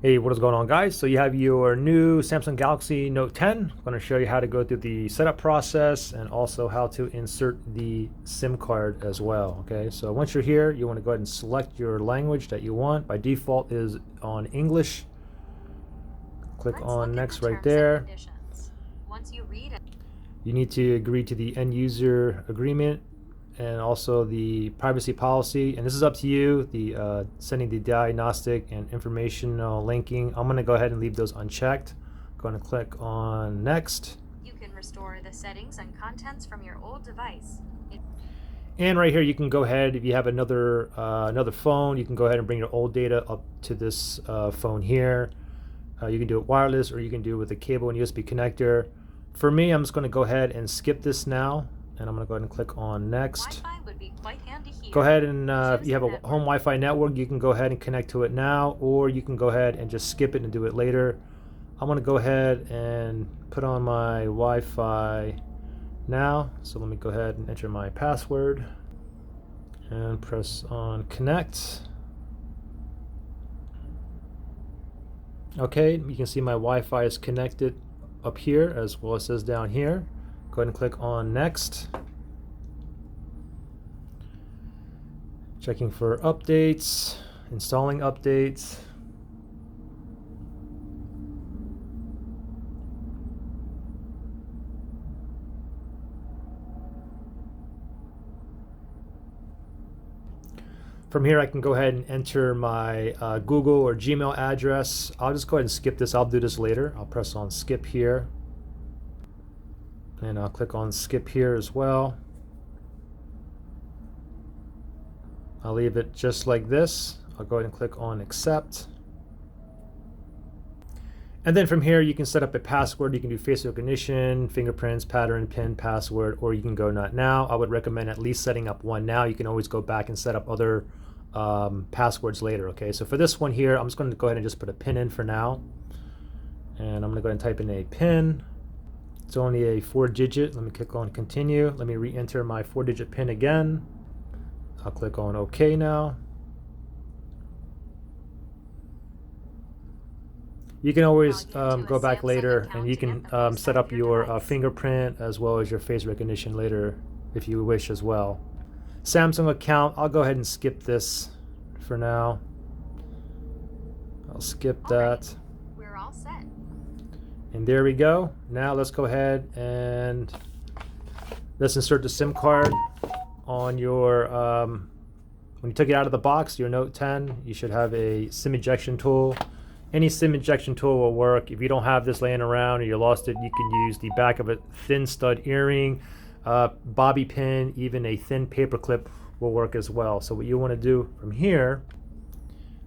Hey, what is going on, guys? So you have your new Samsung Galaxy Note 10. I'm going to show you how to go through the setup process and also how to insert the SIM card as well. Okay, so once you're here, you want to go ahead and select your language that you want. By default is on English. Click on next right there. Once you read it, You need to agree to the end user agreement and also the privacy policy. And this is up to you, the sending the diagnostic and informational linking. I'm going to go ahead and leave those unchecked. Going to click on next. you can restore the settings and contents from your old device. And right here, you can go ahead, if you have another phone, you can go ahead and bring your old data up to this phone here. You can do it wireless, or you can do it with a cable and USB connector. For me, I'm just going to go ahead and skip this now, and I'm going to go ahead and click on next. Wi-Fi would be quite handy here. Go ahead and if you have a network. home Wi-Fi network, you can go ahead and connect to it now, or you can go ahead and just skip it and do it later. I'm going to go ahead and put on my Wi-Fi now. So let me go ahead and enter my password and press on connect. Okay, you can see my Wi-Fi is connected up here as well as it says down here. Go ahead and click on next. Checking for updates, installing updates. From here, I can go ahead and enter my Google or Gmail address. I'll just go ahead and skip this. I'll do this later. I'll press on skip here. And I'll click on skip here as well. I'll leave it just like this. I'll go ahead and click on accept. And then from here, you can set up a password. You can do face recognition, fingerprints, pattern, PIN, password, or you can go not now. I would recommend at least setting up one now. You can always go back and set up other passwords later. Okay, so for this one here, I'm just going to go ahead and just put a PIN in for now. And I'm going to go ahead and type in a PIN. It's only a 4-digit. Let me click on continue. Let me re-enter my 4-digit PIN again. I'll click on OK now. You can always go back later and you can set up your fingerprint as well as your face recognition later if you wish as well. Samsung account, I'll go ahead and skip this for now. I'll skip that. Right. We're all set. And there we go. Now let's go ahead and let's insert the SIM card on your, when you took it out of the box, your Note 10, you should have a SIM ejection tool. Any SIM ejection tool will work. If you don't have this laying around or you lost it, you can use the back of a thin stud earring, bobby pin, even a thin paper clip will work as well. So what you want to do from here,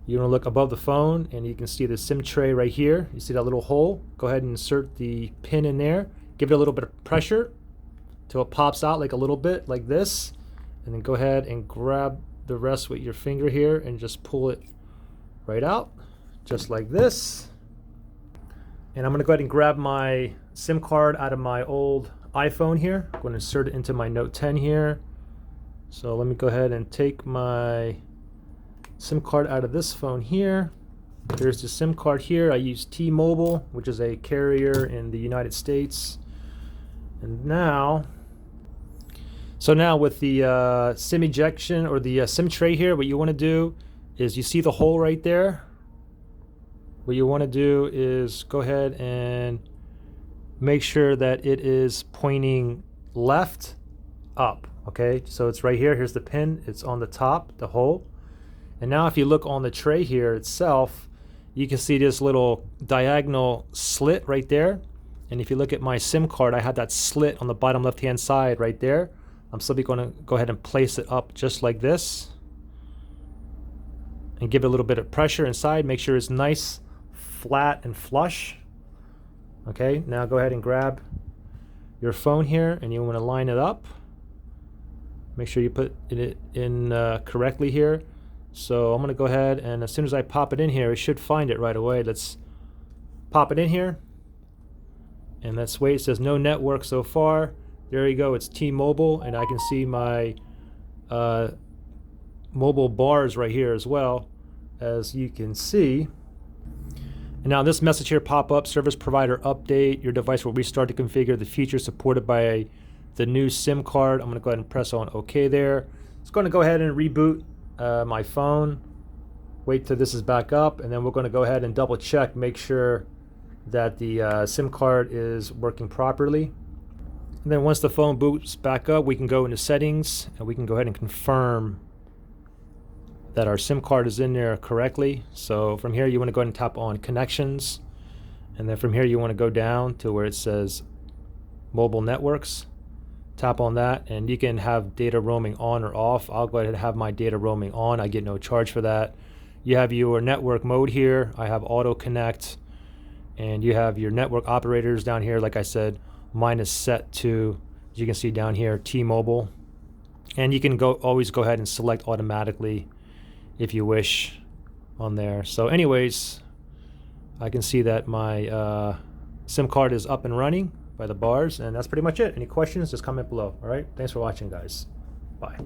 you want to look above the phone and you can see the SIM tray right here. You see that little hole? Go ahead and insert the pin in there. Give it a little bit of pressure till it pops out like a little bit like this. And then go ahead and grab the rest with your finger here and just pull it right out. Just like this. And I'm going to go ahead and grab my SIM card out of my old iPhone here. I'm going to insert it into my Note 10 here. So let me go ahead and take my SIM card out of this phone here. There's the SIM card here. I use T-Mobile, which is a carrier in the United States. And now, so now with the SIM ejection or the SIM tray here, what you want to do is you see the hole right there. What you want to do is go ahead and make sure that it is pointing left up. Okay, so it's right here. Here's the pin. It's on the top, the hole. And now if you look on the tray here itself, you can see this little diagonal slit right there. And if you look at my SIM card, I had that slit on the bottom left-hand side right there. I'm simply going to go ahead and place it up just like this. And give it a little bit of pressure inside. Make sure it's nice, flat, and flush. Okay, now go ahead and grab your phone here and you want to line it up. Make sure you put it in correctly here. So I'm going to go ahead and as soon as I pop it in here, it should find it right away. Let's pop it in here. And let's wait. It says no network so far. There you go. It's T-Mobile, and I can see my mobile bars right here as well. As you can see, And now this message here pop up, service provider update. Your device will restart to configure the features supported by the new SIM card. I'm going to go ahead and press on OK there. It's going to go ahead and reboot my phone. Wait till this is back up, and then we're going to go ahead and double check, make sure that the SIM card is working properly. And then once the phone boots back up, we can go into settings and we can go ahead and confirm that our SIM card is in there correctly. So from here you want to go ahead and tap on connections, and then from here you want to go down to where it says mobile networks. Tap on that and you can have data roaming on or off. I'll go ahead and have my data roaming on. I get no charge for that. You have your network mode here. I have auto connect, and you have your network operators down here. Like I said, mine is set to, as you can see down here, T-Mobile, and you can always go ahead and select automatically if you wish on there. So anyways, I can see that my SIM card is up and running by the bars, and that's pretty much it. Any questions, just comment below. All right, thanks for watching, guys. Bye.